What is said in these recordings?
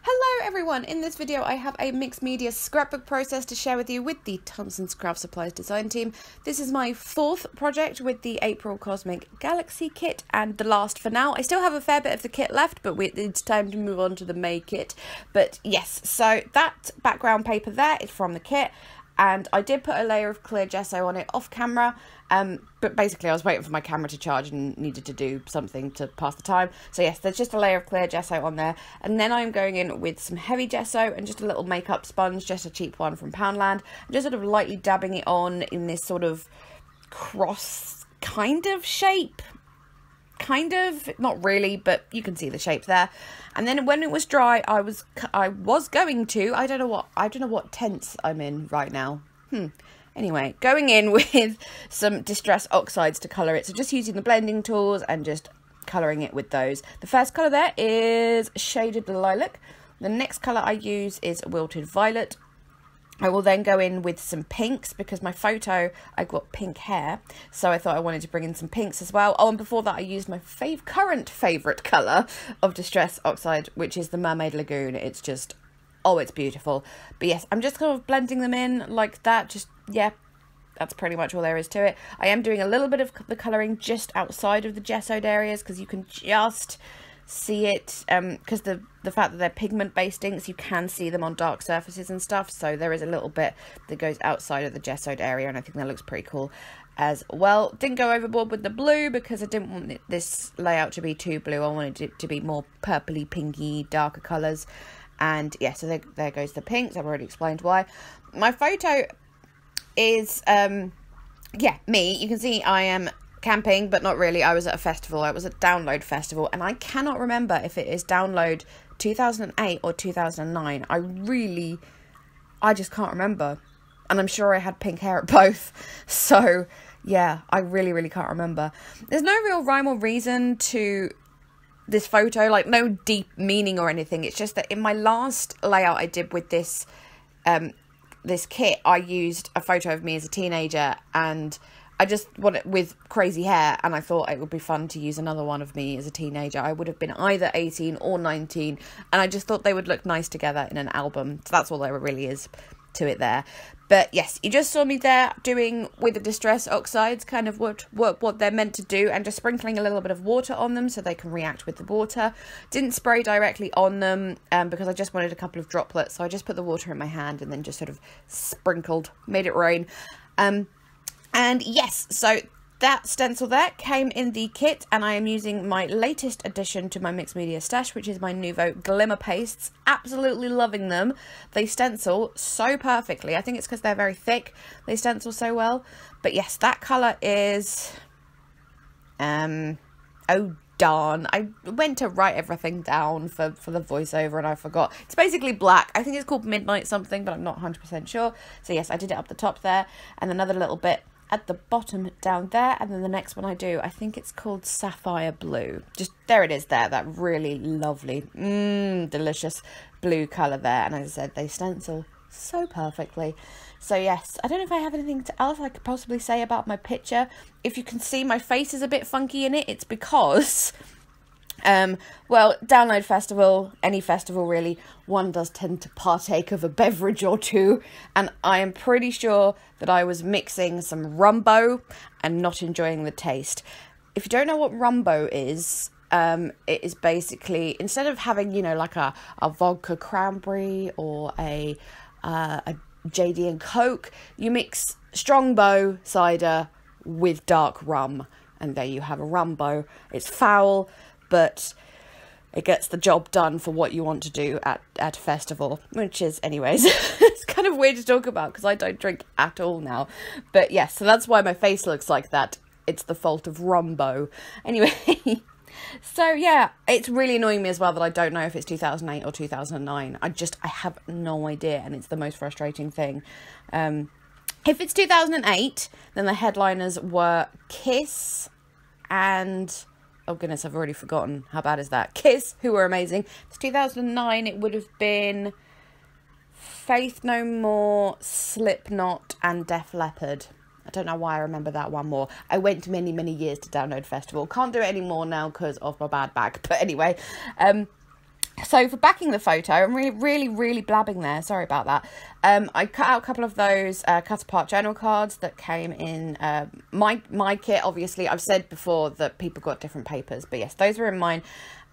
Hello everyone, in this video I have a mixed media scrapbook process to share with you with the Thompson's Craft Supplies design team. This is my fourth project with the April Cosmic Galaxy kit and the last for now. I still have a fair bit of the kit left, but it's time to move on to the May kit. But yes, so that background paper there is from the kit, and I did put a layer of clear gesso on it off camera, but basically I was waiting for my camera to charge and needed to do something to pass the time. So yes, there's just a layer of clear gesso on there, and then I'm going in with some heavy gesso and just a little makeup sponge, just a cheap one from Poundland. I'm just sort of lightly dabbing it on in this sort of cross kind of shape. Kind of, not really, but you can see the shape there. And then when it was dry, I was going to, I don't know what tense I'm in right now. Anyway, going in with some Distress Oxides to colour it. So just using the blending tools and just colouring it with those. The first colour there is Shaded Lilac. The next colour I use is Wilted Violet. I will then go in with some pinks because my photo, I got pink hair, so I thought I wanted to bring in some pinks as well. Oh, and before that I used my current favourite colour of Distress Oxide, which is the Mermaid Lagoon. It's just, oh, it's beautiful. But yes, I'm just kind of blending them in like that. Just, yeah, that's pretty much all there is to it. I am doing a little bit of the colouring just outside of the gessoed areas because you can just see it, because the fact that they're pigment based inks, you can see them on dark surfaces and stuff, so there is a little bit that goes outside of the gessoed area, and I think that looks pretty cool as well. Didn't go overboard with the blue because I didn't want this layout to be too blue. I wanted it to be more purpley, pinky, darker colours. And yeah, so there goes the pinks. I've already explained why. My photo is yeah, me. You can see I am camping, but not really. I was at a festival. I was at Download Festival, and I cannot remember if it is Download 2008 or 2009. I just can't remember, and I'm sure I had pink hair at both, so yeah, I really can't remember. There's no real rhyme or reason to this photo, like no deep meaning or anything. It's just that in my last layout I did with this this kit, I used a photo of me as a teenager, and I just want it with crazy hair, and I thought it would be fun to use another one of me as a teenager. I would have been either 18 or 19, and I just thought they would look nice together in an album. So that's all there really is to it there. But yes, you just saw me there doing with the Distress Oxides kind of what they're meant to do, and just sprinkling a little bit of water on them so they can react with the water. Didn't spray directly on them because I just wanted a couple of droplets, so I just put the water in my hand and then just sort of sprinkled, made it rain. And yes, so that stencil there came in the kit, and I am using my latest addition to my mixed media stash, which is my Nuvo Glimmer pastes. Absolutely loving them. They stencil so perfectly. I think it's because they're very thick. They stencil so well. But yes, that colour is... oh darn. I went to write everything down for the voiceover and I forgot. It's basically black. I think it's called Midnight something, but I'm not 100% sure. So yes, I did it up the top there, and another little bit at the bottom down there, and then the next one I do, I think it's called Sapphire Blue. Just there it is there, that really lovely, delicious blue colour there. And as I said, they stencil so perfectly. So yes, I don't know if I have anything else I could possibly say about my picture. If you can see my face is a bit funky in it, it's because well, Download Festival, any festival really, one does tend to partake of a beverage or two, and I am pretty sure that I was mixing some rumbo and not enjoying the taste. If you don't know what rumbo is, it is basically, instead of having, you know, like a vodka cranberry or a JD and Coke, you mix Strongbow cider with dark rum, and there you have a rumbo. It's foul, but it gets the job done for what you want to do at a festival, which is, anyways, it's kind of weird to talk about because I don't drink at all now. But yes, so that's why my face looks like that. It's the fault of rumbo. Anyway, so yeah, it's really annoying me as well that I don't know if it's 2008 or 2009. I have no idea, and it's the most frustrating thing. If it's 2008, then the headliners were Kiss and... oh goodness, I've already forgotten. How bad is that? Kiss, who were amazing. If it's 2009, it would have been Faith No More, Slipknot, and Def Leppard. I don't know why I remember that one more. I went many years to Download Festival. Can't do it anymore now because of my bad back. But anyway, So for backing the photo, I'm really blabbing there. Sorry about that. I cut out a couple of those cut apart journal cards that came in my kit. Obviously, I've said before that people got different papers, but yes, those were in mine.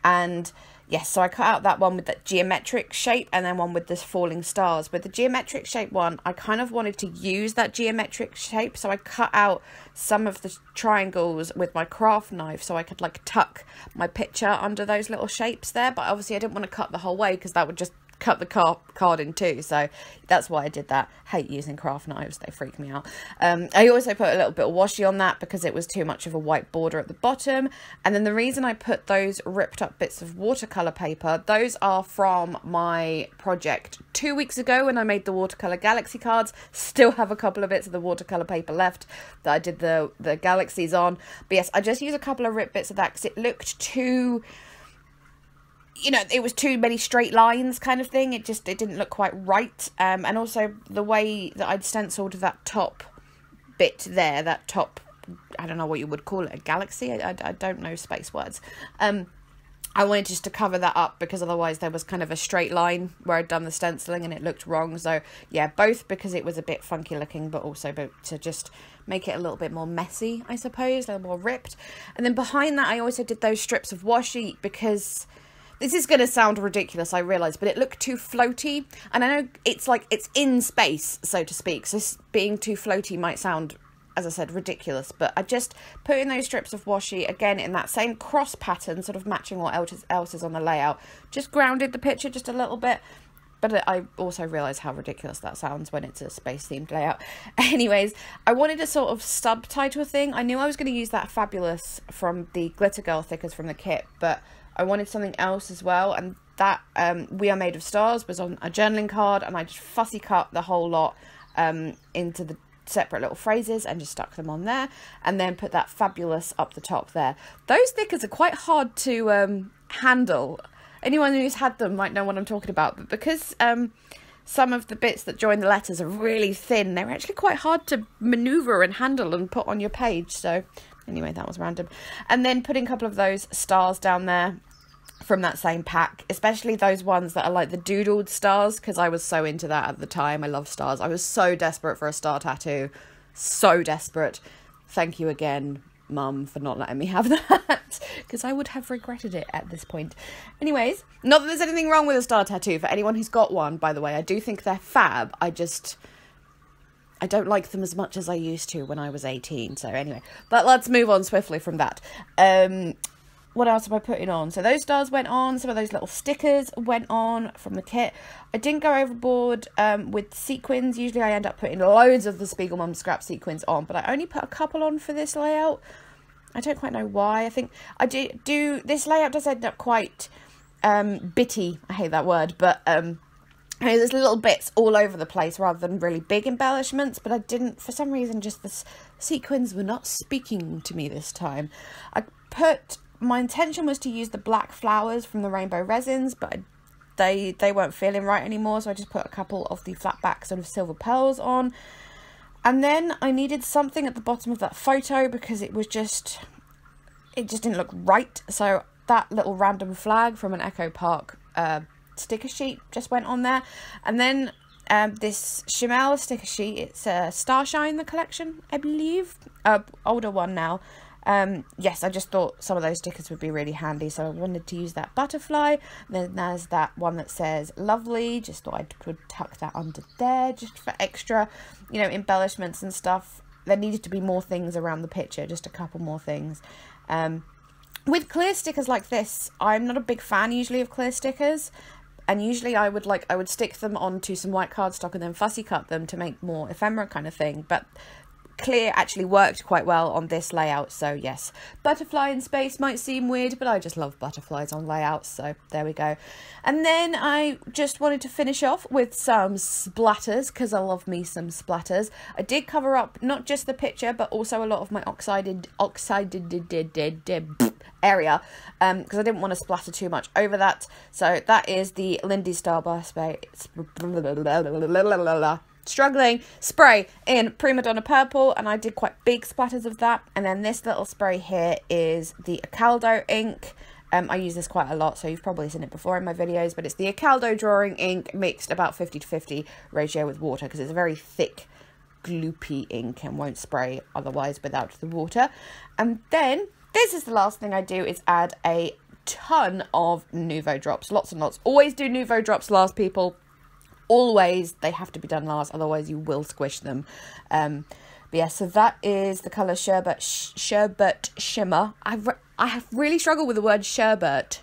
And yes, so I cut out that one with that geometric shape and then one with this falling stars. With the geometric shape one, I kind of wanted to use that geometric shape, so I cut out some of the triangles with my craft knife so I could like tuck my picture under those little shapes there. But obviously I didn't want to cut the whole way because that would just cut the card in two, so that's why I did that. Hate using craft knives, they freak me out. I also put a little bit of washi on that because it was too much of a white border at the bottom. And then the reason I put those ripped up bits of watercolor paper, those are from my project 2 weeks ago when I made the watercolor galaxy cards. Still have a couple of bits of the watercolor paper left that I did the galaxies on. But yes, I just used a couple of ripped bits of that because it looked too, you know, it was too many straight lines kind of thing. It didn't look quite right. And also the way that I'd stenciled that top bit there, that top, I don't know what you would call it, a galaxy? I don't know space words. I wanted just to cover that up because otherwise there was kind of a straight line where I'd done the stenciling and it looked wrong. So yeah, both because it was a bit funky looking, but also to just make it a little bit more messy, I suppose, a little more ripped. And then behind that, I also did those strips of washi because this is going to sound ridiculous, I realise, but it looked too floaty. And I know it's like it's in space, so to speak. So being too floaty might sound, as I said, ridiculous. But I just put in those strips of washi, again, in that same cross pattern, sort of matching what else is on the layout. Just grounded the picture just a little bit. But I also realise how ridiculous that sounds when it's a space-themed layout. Anyways, I wanted a sort of subtitle thing. I knew I was going to use that Fabulous from the Glitter Girl stickers from the kit, but I wanted something else as well, and that We Are Made of Stars was on a journaling card, and I just fussy cut the whole lot into the separate little phrases and just stuck them on there, and then put that Fabulous up the top there. Those stickers are quite hard to handle. Anyone who's had them might know what I'm talking about, but because some of the bits that join the letters are really thin, they're actually quite hard to maneuver and handle and put on your page. So anyway, that was random. And then putting a couple of those stars down there from that same pack, especially those ones that are like the doodled stars, because I was so into that at the time. I love stars. I was so desperate for a star tattoo. So desperate. Thank you again, Mum, for not letting me have that, because I would have regretted it at this point. Anyways, not that there's anything wrong with a star tattoo. For anyone who's got one, by the way, I do think they're fab. I don't like them as much as I used to when I was 18. So anyway, but let's move on swiftly from that. What else have I put it on? So those stars went on. Some of those little stickers went on from the kit. I didn't go overboard with sequins. Usually I end up putting loads of the Spiegelmum scrap sequins on, but I only put a couple on for this layout. I don't quite know why. I think I do this layout does end up quite bitty. I hate that word, but there's little bits all over the place rather than really big embellishments, but I didn't, for some reason, just the sequins were not speaking to me this time. My intention was to use the black flowers from the rainbow resins, but they weren't feeling right anymore, so I just put a couple of the flat back sort of silver pearls on. And then I needed something at the bottom of that photo because it just didn't look right. So that little random flag from an Echo Park sticker sheet just went on there. And then this Chimel sticker sheet, it's a Starshine, the collection, I believe, older one now. Yes, I just thought some of those stickers would be really handy, so I wanted to use that butterfly. Then there's that one that says lovely, just thought I would tuck that under there just for extra, you know, embellishments and stuff. There needed to be more things around the picture, just a couple more things. With clear stickers like this, I'm not a big fan usually of clear stickers, and usually I would stick them onto some white cardstock and then fussy cut them to make more ephemera kind of thing, but clear actually worked quite well on this layout. So yes, butterfly in space might seem weird, but I just love butterflies on layouts, so there we go. And then I just wanted to finish off with some splatters, because I love me some splatters. I did cover up not just the picture but also a lot of my oxided area, because I didn't want to splatter too much over that. So that is the Lindy Starburst spray in Prima Purple, and I did quite big splatters of that. And then this little spray here is the Caldo ink I use this quite a lot, so you've probably seen it before in my videos, but it's the Acaldo drawing ink mixed about 50-50 ratio with water, because it's a very thick, gloopy ink and won't spray otherwise without the water. And then this is the last thing I do, is add a ton of Nuvo drops, lots and lots. Always do Nuvo drops last, people. Always, they have to be done last, otherwise you will squish them. But yeah, so that is the colour Sherbet Shimmer. I have really struggled with the word sherbet.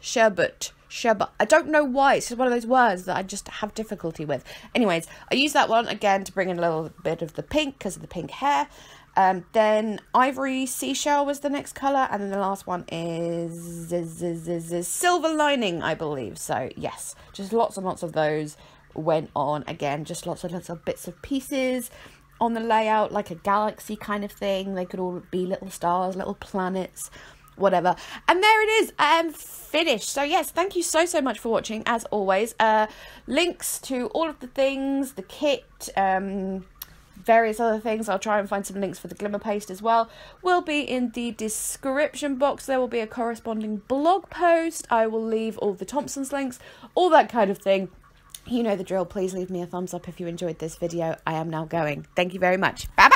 I don't know why. It's just one of those words that I just have difficulty with. Anyways, I use that one again to bring in a little bit of the pink because of the pink hair. Then Ivory Seashell was the next colour, and then the last one is Silver Lining, I believe. So yes, just lots and lots of those went on. Again, just lots of bits of pieces on the layout, like a galaxy kind of thing. They could all be little stars, little planets, whatever. And there it is, finished. So yes, thank you so much for watching, as always. Links to all of the things, the kit, various other things, I'll try and find some links for the Glimmer paste as well, will be in the description box. There will be a corresponding blog post. I will leave all the Thompson's links, all that kind of thing. You know the drill. Please leave me a thumbs up if you enjoyed this video. I am now going. Thank you very much. Bye.